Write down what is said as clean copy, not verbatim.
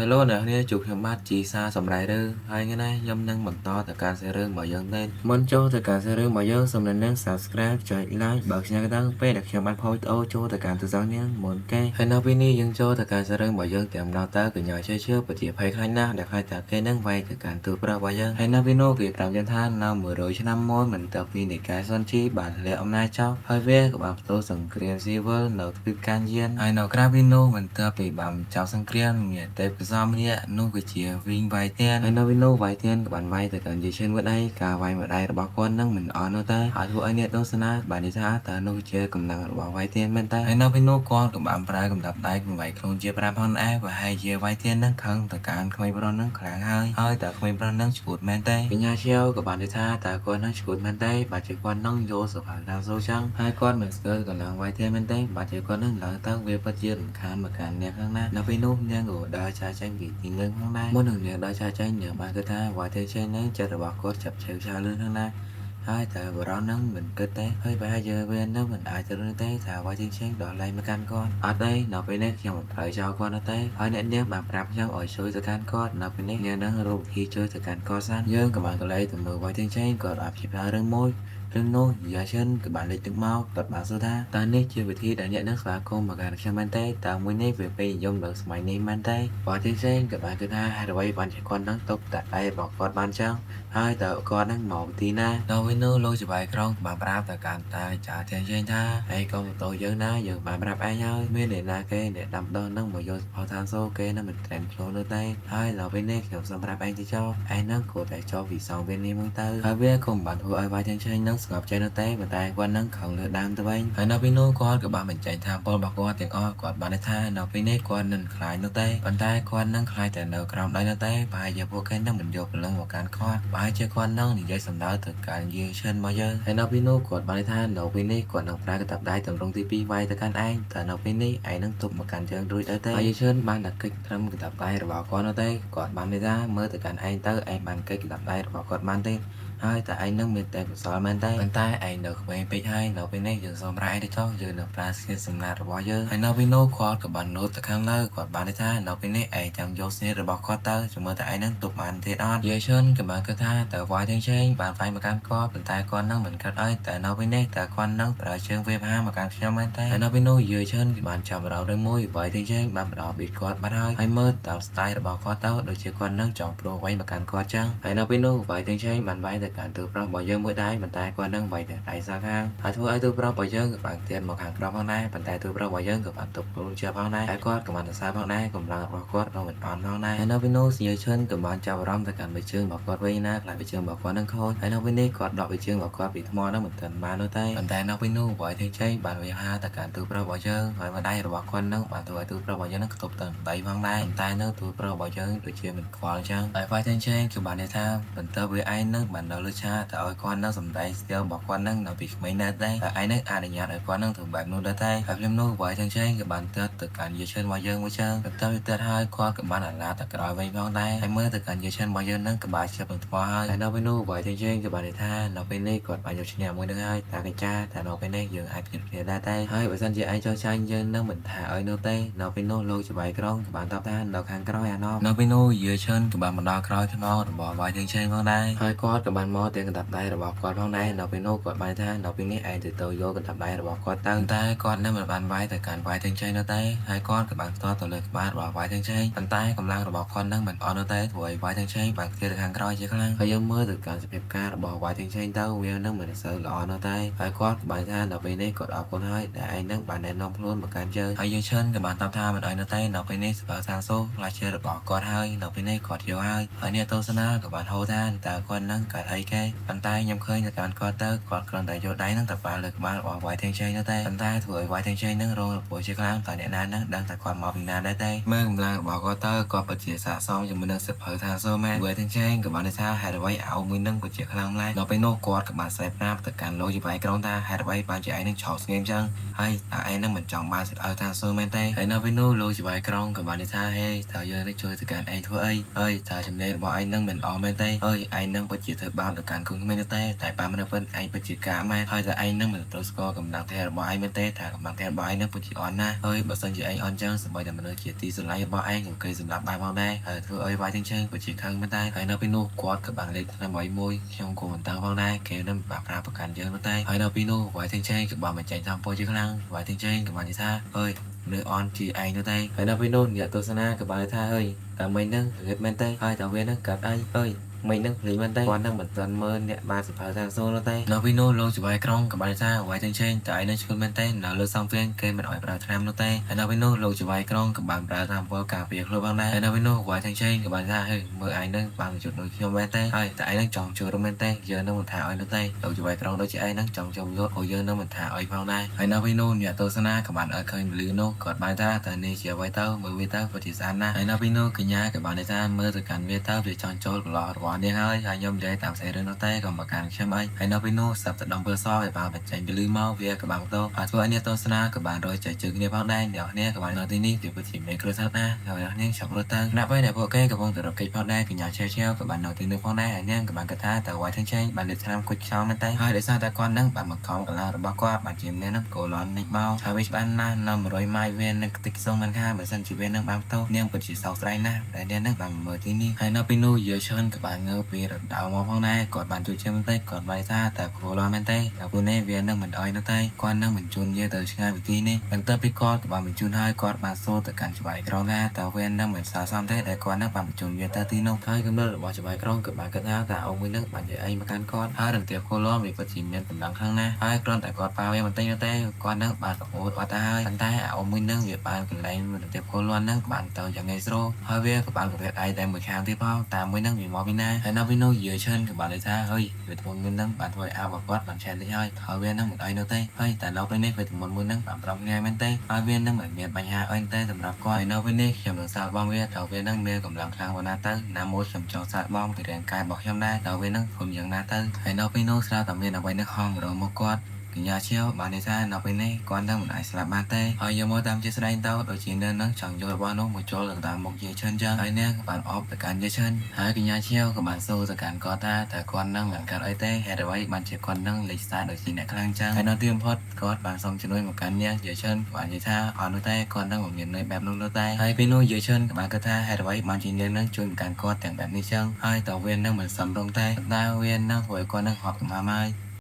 Hello អ្នកនាងជួបខ្ញុំបាទជីសាសម្រាប់រឿងហើយថ្ងៃនេះខ្ញុំនឹងបន្តទៅការសេរឿងរបស់យើងទេមុនចូលទៅការសេរឿងរបស់យើងសូមអ្នកនាង Subscribe ចុច Like បើកឆ្ងាយទៅពេលដែលខ្ញុំបានផុសវីដេអូចូលទៅការទូរស័ព្ទនាងមុនគេហើយនៅពេលនេះយើងចូលទៅការសេរឿងរបស់យើងតែម្ដងតើកញ្ញាជឿពិតជាភ័យខ្លាចណាស់ដែលខ្លាចតែគេនឹងវាយទៅការទូរប្ររបស់យើងហើយនៅពេលនោះគេប្រាប់យើងថានៅ100ឆ្នាំមុនមិនទៅពីនៃការសុនជីបានលាក់អំណាចចោលហើយវាក៏បានផ្ទុះសង្គ្រាមស៊ីវិលនៅទ្វីបកានយានហើយនៅក្រៅពីនោះមិនទៅពីបានចោលសង្គ្រាមមានទេពកសមនេះនោះគឺជាវិញវាយទៀនហើយនៅវិញនោះវាយទៀនក៏បានវាយទៅកាន់យេឈិនមួយដៃការវាយមួយដៃរបស់គាត់នឹងមិនអន់នោះទេហើយធ្វើឲ្យអ្នកទស្សនាបាននិយាយថាតើនោះជាកម្លាំងរបស់វាយទៀនមែនតើហើយនៅវិញនោះគាត់ក៏បានប្រើកម្ដាប់ដៃវាយខ្លួនជា5ផងដែរប្រហែលជាវាយទៀននឹងខឹងទៅកាន់ក្មេងប្រុសនឹងខ្លាំងហើយតើក្មេងប្រុសនឹងឈួតមែនទេកញ្ញាជាវក៏បាននិយាយថាតើគាត់នឹងឈួតមែនទេបើជាគាត់នឹងយកសភាតាមសូចឹងហើយគាត់មិនស្គាល់កម្លាំងវាយទៀនមែនទេបើជាគាត់នឹងឡើងទៅវាពិតជារំខានមកកាន់អ្នកខាងណានៅពេលនោះនាងក៏ដើរចាចេញពីទីនឹងផងដែរមុននឹងនាងដើរចាចេញនាងបានគិតថាវាយទៀនចេញនឹងចិត្តរបស់គាត់ចាប់ឆេវឆាលឿនខាងណាហើយតែបរោះនឹងមិនគិតទេហើយប្រហែលជាវានឹងមិនអាចទៅរឿងទេថាវាយទៀនចេញដល់ឡៃមកកាន់គាត់អត់ទេនៅពេលនេះខ្ញុំមិនត្រូវចោលគាត់នោះទេហើយអ្នកនាងបានប្រាប់ខ្ញុំឲ្យជួយទៅកាន់គាត់នៅពេលនេះនាងនឹងរកវិធីជួយទៅកាន់គាត់សិនយើងក៏បានកន្លែងទៅមើលវាយទៀនចេញគាត់អភិបាលរឿងមួយរឿងនោះយ៉ាឈិនក៏បានលេចទឹកមកគាត់បានសួរថាតើនេះជាវិធីដែលអ្នកនឹងស្វាគមន៍មកកាន់ខ្ញុំមែនទេតើមួយនេះវាពេញនិយមនៅសម័យនេះមែនទេបើទៀងចេញក៏បានគិតថាហេតុអ្វីបានជាគាត់នឹងຕົកតាក់ដៃរបស់គាត់បានចឹងហើយតើគាត់នឹងមកទីណាដល់វិញនោះលោកច្បាយក្រុងបានប្រាប់ទៅកាន់តាចាទៀងចេញថាឯងកុំទៅយើងណាយើងបានប្រាប់ឯងហើយមានអ្នកណាគេអ្នកដាំដុះនឹងមកយកផលឋានសូគេនឹងមិនត្រែមខ្លួននោះទេហើយដល់ពេលនេះខ្ញុំសូមប្រាប់ឯងទៅចោលឯងនឹងគួរតែចោលវិសងវានេះមួយទៅហើយវាក៏មិនបានធ្វើឲ្យវាយទៀងចេញនឹងស្ងប់ចិត្តនោះទេប៉ុន្តែគាត់នឹងខំលើដើមទៅវិញហើយនៅពេលនោះគាត់ក៏បានបញ្ចេញថាពលរបស់គាត់ទាំងអស់គាត់បានថានៅពេលនេះគាត់នឹងខ្លាចនោះទេប៉ុន្តែគាត់នឹងខ្លាចតែនៅក្រោមដៃនោះទេប្រហែលជាពួកគេនឹងមិនយកព្រលឹងមកកាន់គាត់ប្រហែលជាគាត់នឹងនិយាយសម្ដៅទៅការយាយឈិនមកយើងហើយនៅពេលនោះគាត់បានថានៅពេលនេះគាត់នឹងប្រើកតាប់ដៃទម្រង់ទី2វាយទៅកាន់ឯងតែនៅពេលនេះឯងនឹងទប់មកកាន់ជើងរួចទៅទេហើយយាយឈិនបានតែកិច្ចត្រឹមកតាប់ដៃរបស់គាត់នោះទេគាត់បាននិយាយថាមើលទៅកាន់ឯងទៅឯងបានកិច្ចកតាប់ដៃរបស់គាត់បានទេហើយតែឯងនឹងមានតែកុសលមែនទេប៉ុន្តែឯងនៅក្មេងពេកហើយនៅពេលនេះយើងសូមរ៉ែទៅចុះយើងនៅប្រើស្គៀនសម្ងាត់របស់យើងហើយនៅពេលនោះគាត់ក៏បានលោតទៅខាងលើគាត់បានថានៅពេលនេះឯងចាំយកស្នៀតរបស់គាត់ទៅជាមួយតែឯងនឹងទប់បានទៀតអត់យាយឈិនក៏បានគិតថាតើវាយទាំងចេញបានវាយមកកាន់គាត់ប៉ុន្តែគាត់នឹងមិនគិតអីតែនៅពេលនេះតើគាត់នឹងប្រើជើងវាបហាមកកាន់ខ្ញុំមែនទេហើយនៅពេលនោះយាយឈិនក៏បានចាប់រោរឿងមួយវាយទាំងចេញបានបដោបប៊ីតគាត់បាត់ហើយមើលតាមស្ទាយរបស់គាត់ទៅដូចជាគាត់នឹងចង់ព្រោះវាយមកកាន់គាត់ចឹងហើយនៅពេលនោះវាយទាំងចេញបានវាយទៅកាន់ទូប្រុសរបស់យើងមួយដៃប៉ុន្តែគាត់នឹងវាយតែដៃសងខាងហើយធ្វើឲ្យទូប្រុសរបស់យើងក៏បានទៀនមកខាងក្រោមផងដែរប៉ុន្តែទូប្រុសរបស់យើងក៏បានទប់ខ្លួនជាផងដែរហើយគាត់ក៏បានសរសើរផងដែរកម្លាំងរបស់គាត់ក៏មិនអន់ផងដែរហើយនៅពេលនោះយាយឈិនក៏បានចាប់អារម្មណ៍ទៅកាន់វិជើងរបស់គាត់វិញណាខ្លាចវិជើងរបស់គាត់នឹងខូចហើយនៅពេលនេះគាត់ដកវិជើងរបស់គាត់ពីថ្មនឹងមិនទាន់បាននោះទេប៉ុន្តែនៅពេលនោះវាយទាំងចេញបានវាហាទៅកាន់ទូប្រុសរបស់យើងហើយម្ដាយរបស់គាត់នឹងបានធ្វើឲ្យទូប្រុសរបស់យើងនឹងខ្ទប់ទៅដីផងដែរប៉ុន្តែនៅទូប្រុសរបស់យើងដូចជាមិនខ្វល់ចឹងហើយវាយទាំងចេញគឺបាននិយាយថាបន្ទាប់វាឯងនឹងបានដល់លើឆាទៅឲ្យគាត់នឹងសម្ដែងស្ទាល់របស់គាត់នឹងនៅពីក្មេងណាស់ដែរហើយឯងនឹងអនុញ្ញាតឲ្យគាត់នឹងធ្វើបែបនោះដែរតែហើយខ្ញុំនោះវាយទាំងចេញក៏បានទៅកាន់យាយឈិនរបស់យើងមួយចឹងបន្ទាប់ទៅហើយគាត់ក៏បានអាឡាទៅក្រោយវិញផងដែរហើយមើលទៅកាន់យាយឈិនរបស់យើងនឹងក៏បានជាប់នឹងថ្មហើយនៅពេលនោះវាយទាំងចេញក៏បាននិយាយថានៅពេលនេះគាត់បានយកឈ្នះមួយនឹងហើយតាកញ្ចាតែនៅពេលនេះយើងអាចភ្ញាក់ភ្នែកដែរតែហើយបើសិនជាឯងចោលចាញ់យើងនឹងមិនថាឲ្យនោះទេនៅពេលនោះលោកច្បាយក្រុងក៏បានតបថានៅខាងក្រោយអាណោនៅពេលនោះយាយឈិនក៏បានមកដល់ក្រោយថ្មរបស់វាយទាំងចេញផងដែរហើយគាត់ក៏បានមកទាំងកណ្ដាប់ដៃរបស់គាត់ផងដែរនៅពេលនោះគាត់បានថានៅពេលនេះឯងទៅយកកណ្ដាប់ដៃរបស់គាត់ទៅតែគាត់នឹងមិនបានវាយទៅកាន់វាយទាំងចេញនោះទេហើយគាត់ក៏បានផ្ទាល់ទៅលើក្បាលរបស់វាយទាំងចេញប៉ុន្តែកម្លាំងរបស់គាត់នឹងមិនអន់នោះទេព្រោះវាយទាំងចេញបានខ្ជិលទៅខាងក្រោយជាខ្លាំងហើយយើងមើលទៅកាន់សភាពការរបស់វាយទាំងចេញទៅវានឹងមិនសូវល្អនោះទេហើយគាត់ក៏បានថានៅពេលនេះគាត់អរគុណហើយដែលឯងនឹងបានណែនាំខ្លួនមកកាន់យើងហើយយើងឈិនក៏បានតបថាមិនអីនោះទេនៅពេលនេះសបើសាងសូខ្លាចជារបស់គាត់ហើយនៅពេលនេះគាត់យកហើយអ្នកទស្សនាក៏បានហៅថាតើគាត់នឹងកើតអីគេប៉ុន្តែខ្ញុំឃើញទៅកាន់គាត់ទៅគាត់គ្រាន់តែយកដៃនឹងទៅប៉ាលើក្បាលរបស់វាយទាំងចេញនោះទេប៉ុន្តែធ្វើឲ្យវាយទាំងចេញនឹងរងរបួសជាខ្លាំងតែអ្នកណានឹងដឹងតែគាត់មកពីណាដែរទេមើលកម្លាំងរបស់គាត់ទៅគាត់ពិតជាស័ក្តិសមជាមួយនឹងសិភៅថាសូមែនវាយទាំងចេញក៏បានថាហេតុអ្វីអោមួយនឹងពិតជាខ្លាំងម្ល៉េះដល់ពេលនោះគាត់ក៏បានសេប្រាប់ទៅកាន់លោកជាវាយក្រុងថាហេតុអ្វីបានជាឯងនឹងឆោតស្ងៀមចឹងហើយតើឯងនឹងមិនចង់បានសិភៅថាសូមែនទេហើយនៅពេលនោះលោកជាវាយក្រុងក៏បានថាហេតើយើងនឹងជួយទៅកាន់ឯងធ្វើអីហើយតើចំណេះរបស់ឯងនឹងមិនអស់មែនទេហើយឯងនឹងពិតជាធ្វើ bao được cản cùng mình tê tại ba mình phân anh bật chỉ cả mai thôi là anh nâng mình tôi score cầm đằng theo bỏ anh bên tê thả cầm đằng theo bỏ anh nâng bật chỉ on na ơi bật sân chỉ anh on chân bởi để mình nói chỉ tí sân lại bỏ anh một cây sân lạp bài bao đây thưa ơi vai chân chân bật chỉ khăn bên tay hay nó pino quạt các bạn lên là mỗi môi trong cổ mình tăng bao đây kéo nó bạc ra bạc cản chân bên tay hay nó pino vai chân chân các bạn mình chạy tham phôi chức năng vai chân chân các bạn đi xa ơi nơi on chỉ anh nữa tay hay nó pino nhà tôi sana các bạn tha ơi cả mình nâng ghép bên tay hai tàu viên nâng cặp anh ơi mình đang lý bên tay quan đang bật dần mơ nè ba sự phá ra xô nó tay nó vino lô chụp bài trong cả bài ra ngoài trên tại nên chụp bên tay nó lơ xong phiên cây mình hỏi bà tham nó tay nó vino lô chụp bài trong cả bạn bà tham vô cả việc lô băng này nó vino ngoài trên cả bài ra hơi mơ ai đang bằng chuột đôi trong bên tay hay tại đang chọn chừa trong bên tay giờ nó mình thả ở nó tay lô chụp bài trong đôi chị ai đang chọn trong vô hồi giờ nó mình thả ở vào này hay nó vino nhà tôi sana các bạn ở khơi lư nó còn bài ra tại nên chiều bài tao mơ tao và chỉ san na hay nó vino cái nhà các bạn này ra mơ từ cảnh về tao về chọn chỗ lọ bọn đi hơi hay nhom để tạo sẽ nó tay còn mà càng xem ấy hay nó vino sắp tự động vừa so để vào bật chạy lư mau về các bạn tôi và thôi anh tôi sana các bạn rồi chạy chừng đi vào đây để nè các bạn nói tin đi thì có chỉ mấy cơ sát na rồi nên chọn lô tăng nạp với để ok các bạn tự động kịch vào đây cái nhà treo các bạn nói tin được vào đây anh em các bạn cất tha tạo ngoài thanh trên bạn được tham quyết sau bên tay hai để sao ta con nâng bạn mặc không cả là bao qua bạn chìm lên nó cổ lon nịch bao hai bên ban na nằm rồi mai viên nâng tích sông bên ha bởi sân chỉ viên nâng bao tô nâng có chỉ sáu trái na để đen nâng bằng mở tin đi hay nó pino giờ chân các bạn ngơ về đào mong phong này còn bạn chui trên tay còn bài ra tại cổ lon bên tay ở bên này viên nâng mình đòi nó tay con nâng mình chun như từ ngay vị trí này bằng tơ picon các bạn mình chun hai con bạn xô từ cản chụp bài trong ra tàu viên nâng mình xả xong thế để con nâng bạn mình chun như tơ tin không hai cái nữa bỏ chụp bài trong các bạn cất áo tại ông mới nâng bạn dạy anh mà can con hai lần tiếp cổ lon vì có chỉ miền tầm đằng khang na hai con tại con bao em mình tay nó tay con nâng bạn có ổ qua tay bàn tay ông mới nâng việc bạn cần lấy mình tiếp cổ lon nâng bạn tàu chẳng ngày số hai viên các bạn có việc ai tại mình khang tiếp bao ta mới nâng vì mò vina hay nó vino dưới chân các bạn lấy ra hơi về một nguyên nâng bạn thôi ao và quát bạn chen lấy hơi hai viên nâng một ai nữa tay hơi tại lâu bên đây về một nguyên nâng bạn trong nghe bên tay hai viên nâng mình miền bánh hà anh tay tầmรับcoi nó bên đây chậm đường sao bom viên đầu viên nâng mê cầm làm khang và na tơ nam mô chậm chọn sát bom thì đèn cài bọc trong đây đầu viên nâng cùng những na tơ hay nó vino sao tầm viên là quay nước hong rồi một quát cái nhà chiếu bạn này ra nó bên này con đang một đại slab ba tê hồi giờ mỗi tam chia sẻ tao đôi chỉ nên nó chẳng cho bao nó một chỗ là tạm một dây chân chân hay nè các bạn off từ cản dây chân hai cái nhà chiếu các bạn xô từ cản co ta tại con đang làm cản ấy tê hay là vậy bạn chỉ con đang lịch xa đôi chỉ này khang chân hay nó tiêm hot có bạn xong chỉ nuôi một cản nha dây chân bạn dây tha ở nơi tay con đang một nhìn nơi bẹp luôn nơi tay hay pino dây chân các bạn cứ tha hay là vậy bạn chỉ nên nó chui cản co tặng bạn đi chân hai tàu viên đang mình sầm trong tay ta viên đang với con đang họp mà mai